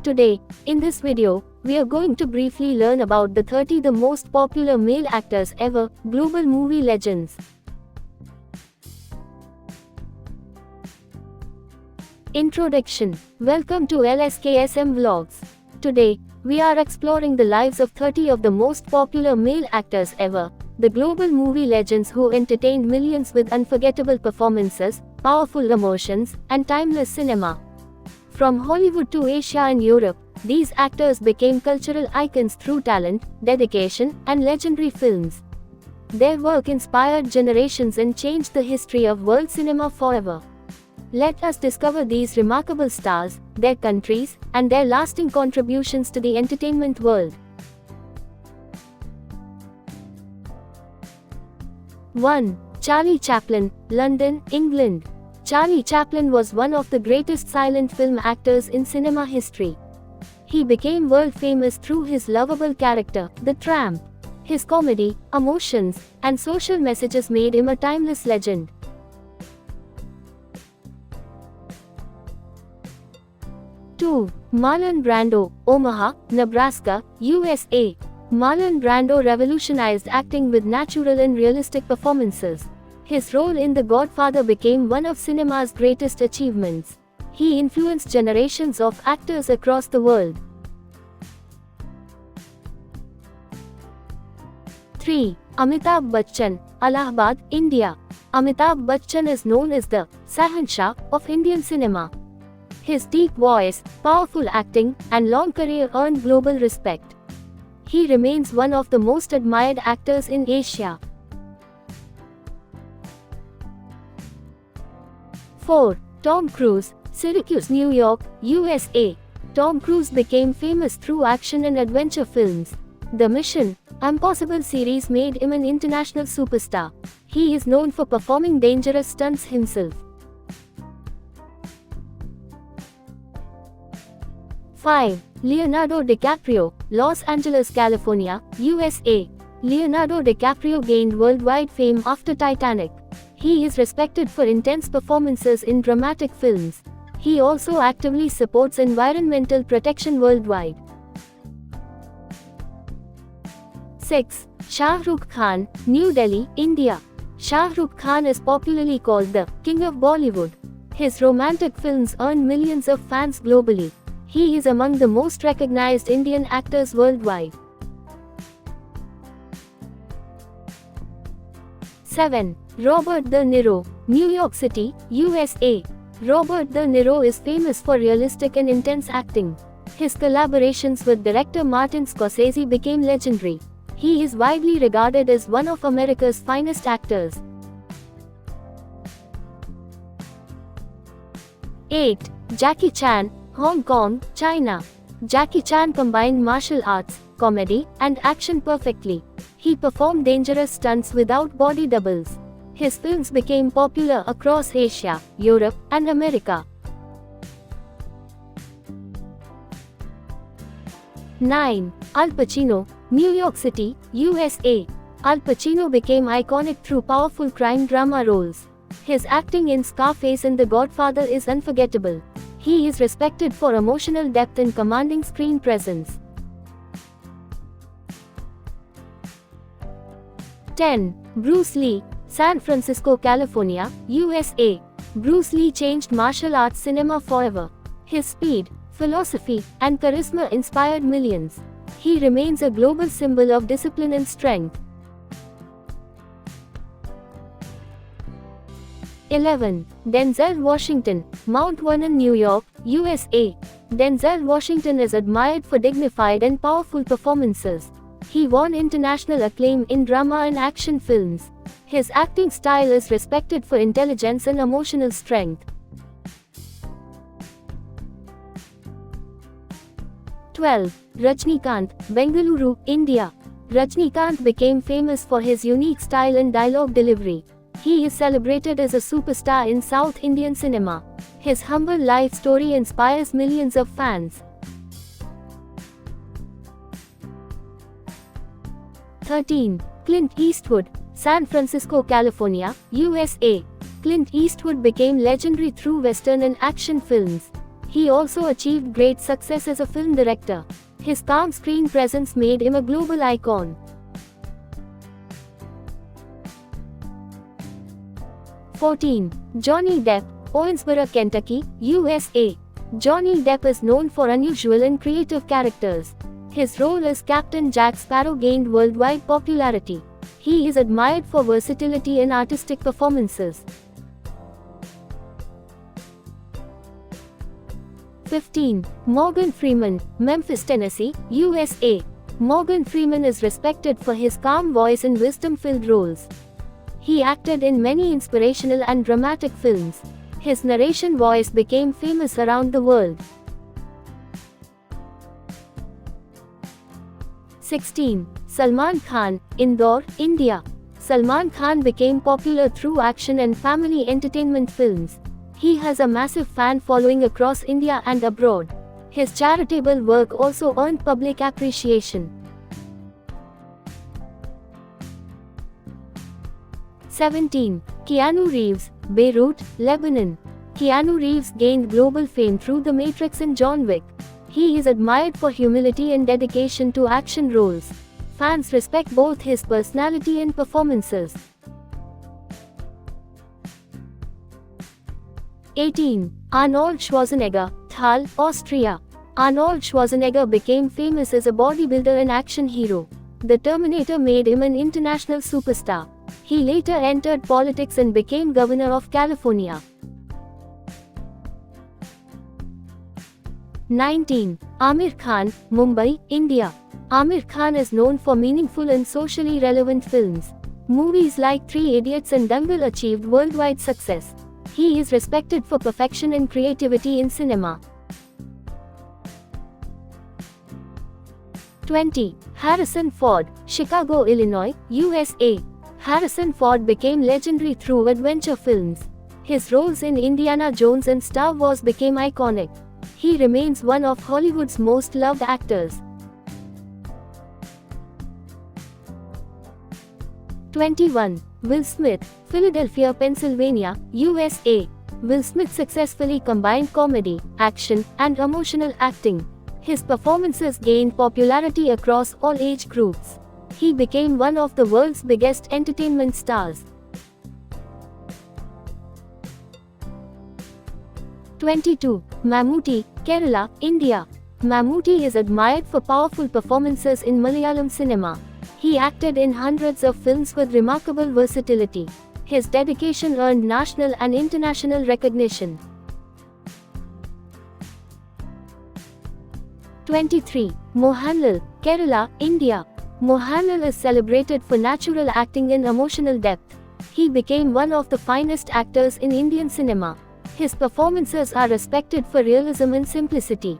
Today, in this video, we are going to briefly learn about the 30 the most popular male actors ever, global movie legends. Introduction. Welcome to LSKSM Vlogs. Today, we are exploring the lives of 30 of the most popular male actors ever, the global movie legends who entertained millions with unforgettable performances, powerful emotions, and timeless cinema. From Hollywood to Asia and Europe, these actors became cultural icons through talent, dedication, and legendary films. Their work inspired generations and changed the history of world cinema forever. Let us discover these remarkable stars, their countries, and their lasting contributions to the entertainment world. 1. Charlie Chaplin, London, England. Charlie Chaplin was one of the greatest silent film actors in cinema history. He became world famous through his lovable character, the Tramp. His comedy, emotions, and social messages made him a timeless legend. 2. Marlon Brando, Omaha, Nebraska, USA. Marlon Brando revolutionized acting with natural and realistic performances. His role in The Godfather became one of cinema's greatest achievements. He influenced generations of actors across the world. 3. Amitabh Bachchan, Allahabad, India. Amitabh Bachchan is known as the Sahanshah of Indian cinema. His deep voice, powerful acting, and long career earned global respect. He remains one of the most admired actors in Asia. 4. Tom Cruise, Syracuse, New York, USA. Tom Cruise became famous through action and adventure films. The Mission Impossible series made him an international superstar. He is known for performing dangerous stunts himself. 5. Leonardo DiCaprio, Los Angeles, California, USA. Leonardo DiCaprio gained worldwide fame after Titanic. He is respected for intense performances in dramatic films. He also actively supports environmental protection worldwide. 6. Shah Rukh Khan, New Delhi, India. Shah Rukh Khan is popularly called the King of Bollywood. His romantic films earn millions of fans globally. He is among the most recognized Indian actors worldwide. 7. Robert De Niro, New York City, USA. Robert De Niro is famous for realistic and intense acting. His collaborations with director Martin Scorsese became legendary. He is widely regarded as one of America's finest actors. 8. Jackie Chan, Hong Kong, China. Jackie Chan combined martial arts, comedy, and action perfectly. He performed dangerous stunts without body doubles. His films became popular across Asia, Europe, and America. 9. Al Pacino, New York City, USA. Al Pacino became iconic through powerful crime drama roles. His acting in Scarface and The Godfather is unforgettable. He is respected for emotional depth and commanding screen presence. 10. Bruce Lee, San Francisco, California, USA. Bruce Lee changed martial arts cinema forever. His speed, philosophy, and charisma inspired millions. He remains a global symbol of discipline and strength. 11. Denzel Washington, Mount Vernon, New York, USA. Denzel Washington is admired for dignified and powerful performances. He won international acclaim in drama and action films. His acting style is respected for intelligence and emotional strength. 12. Rajinikanth, Bengaluru, India. Rajinikanth became famous for his unique style and dialogue delivery. He is celebrated as a superstar in South Indian cinema. His humble life story inspires millions of fans. 13. Clint Eastwood, San Francisco, California, USA. Clint Eastwood became legendary through Western and action films. He also achieved great success as a film director. His calm screen presence made him a global icon. 14. Johnny Depp, Owensboro, Kentucky, USA. Johnny Depp is known for unusual and creative characters. His role as Captain Jack Sparrow gained worldwide popularity. He is admired for versatility and artistic performances. 15. Morgan Freeman, Memphis, Tennessee, USA. Morgan Freeman is respected for his calm voice and wisdom-filled roles. He acted in many inspirational and dramatic films. His narration voice became famous around the world. 16. Salman Khan, Indore, India. Salman Khan became popular through action and family entertainment films. He has a massive fan following across India and abroad. His charitable work also earned public appreciation. 17. Keanu Reeves, Beirut, Lebanon. Keanu Reeves gained global fame through The Matrix and John Wick. He is admired for humility and dedication to action roles. Fans respect both his personality and performances. 18. Arnold Schwarzenegger, Thal, Austria. Arnold Schwarzenegger became famous as a bodybuilder and action hero. The Terminator made him an international superstar. He later entered politics and became governor of California. 19. Amir Khan, Mumbai, India. Amir Khan is known for meaningful and socially relevant films. Movies like Three Idiots and Dangal achieved worldwide success. He is respected for perfection and creativity in cinema. 20. Harrison Ford, Chicago, Illinois, USA. Harrison Ford became legendary through adventure films. His roles in Indiana Jones and Star Wars became iconic. He remains one of Hollywood's most loved actors. 21. Will Smith, Philadelphia, Pennsylvania, USA. Will Smith successfully combined comedy, action, and emotional acting. His performances gained popularity across all age groups. He became one of the world's biggest entertainment stars. 22. Mammootty, Kerala, India. Mammootty is admired for powerful performances in Malayalam cinema. He acted in hundreds of films with remarkable versatility. His dedication earned national and international recognition. 23. Mohanlal, Kerala, India. Mohanlal is celebrated for natural acting and emotional depth. He became one of the finest actors in Indian cinema. His performances are respected for realism and simplicity.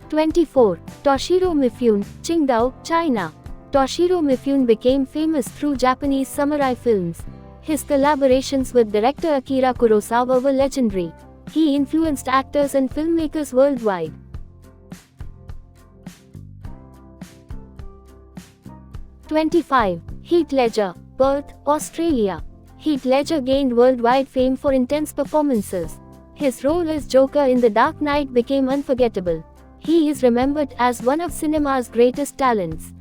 24. Toshiro Mifune, Qingdao, China. Toshiro Mifune became famous through Japanese samurai films. His collaborations with director Akira Kurosawa were legendary. He influenced actors and filmmakers worldwide. 25. Heath Ledger, Perth, Australia. Heath Ledger gained worldwide fame for intense performances. His role as Joker in The Dark Knight became unforgettable. He is remembered as one of cinema's greatest talents.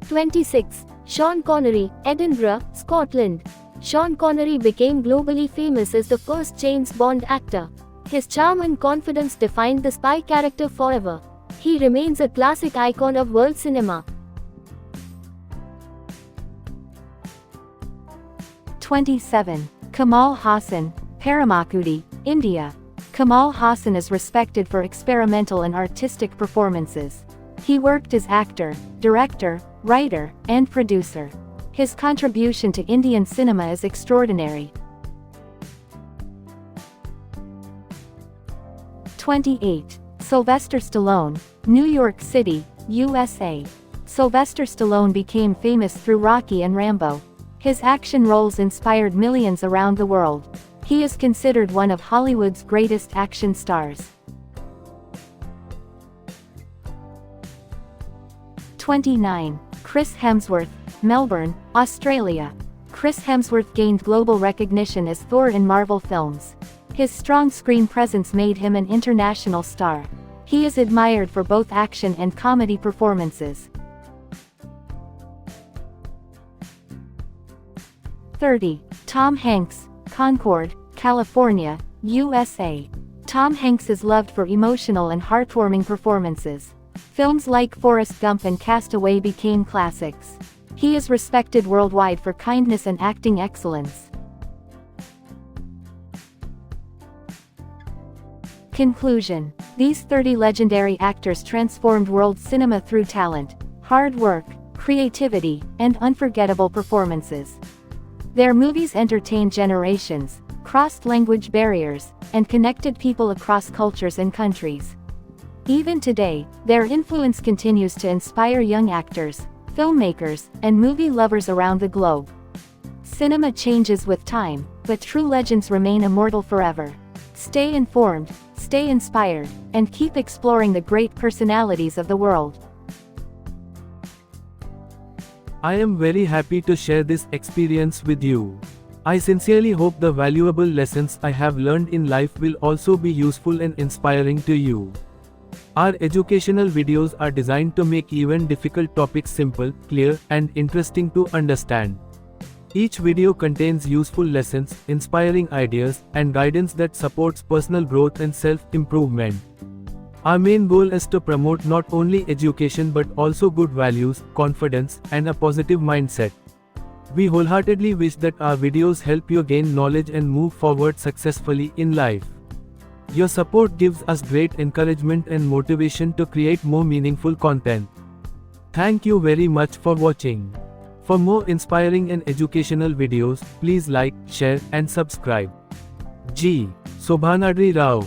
26. Sean Connery, Edinburgh, Scotland. Sean Connery became globally famous as the first James Bond actor. His charm and confidence defined the spy character forever. He remains a classic icon of world cinema. 27. Kamal Haasan, Paramakudi, India. Kamal Haasan is respected for experimental and artistic performances. He worked as actor, director, writer, and producer. His contribution to Indian cinema is extraordinary. 28. Sylvester Stallone, New York City, USA. Sylvester Stallone became famous through Rocky and Rambo. His action roles inspired millions around the world. He is considered one of Hollywood's greatest action stars. 29. Chris Hemsworth, Melbourne, Australia. Chris Hemsworth gained global recognition as Thor in Marvel films. His strong screen presence made him an international star. He is admired for both action and comedy performances. 30. Tom Hanks, Concord, California, USA. Tom Hanks is loved for emotional and heartwarming performances. Films like Forrest Gump and Castaway became classics. He is respected worldwide for kindness and acting excellence. Conclusion. These 30 legendary actors transformed world cinema through talent, hard work, creativity, and unforgettable performances. Their movies entertained generations, crossed language barriers, and connected people across cultures and countries. Even today, their influence continues to inspire young actors, filmmakers, and movie lovers around the globe. Cinema changes with time, but true legends remain immortal forever. Stay informed, stay inspired, and keep exploring the great personalities of the world. I am very happy to share this experience with you. I sincerely hope the valuable lessons I have learned in life will also be useful and inspiring to you. Our educational videos are designed to make even difficult topics simple, clear, and interesting to understand. Each video contains useful lessons, inspiring ideas, and guidance that supports personal growth and self-improvement. Our main goal is to promote not only education but also good values, confidence, and a positive mindset. We wholeheartedly wish that our videos help you gain knowledge and move forward successfully in life. Your support gives us great encouragement and motivation to create more meaningful content. Thank you very much for watching. For more inspiring and educational videos, please like, share, and subscribe. G. Sobhanadri Rao.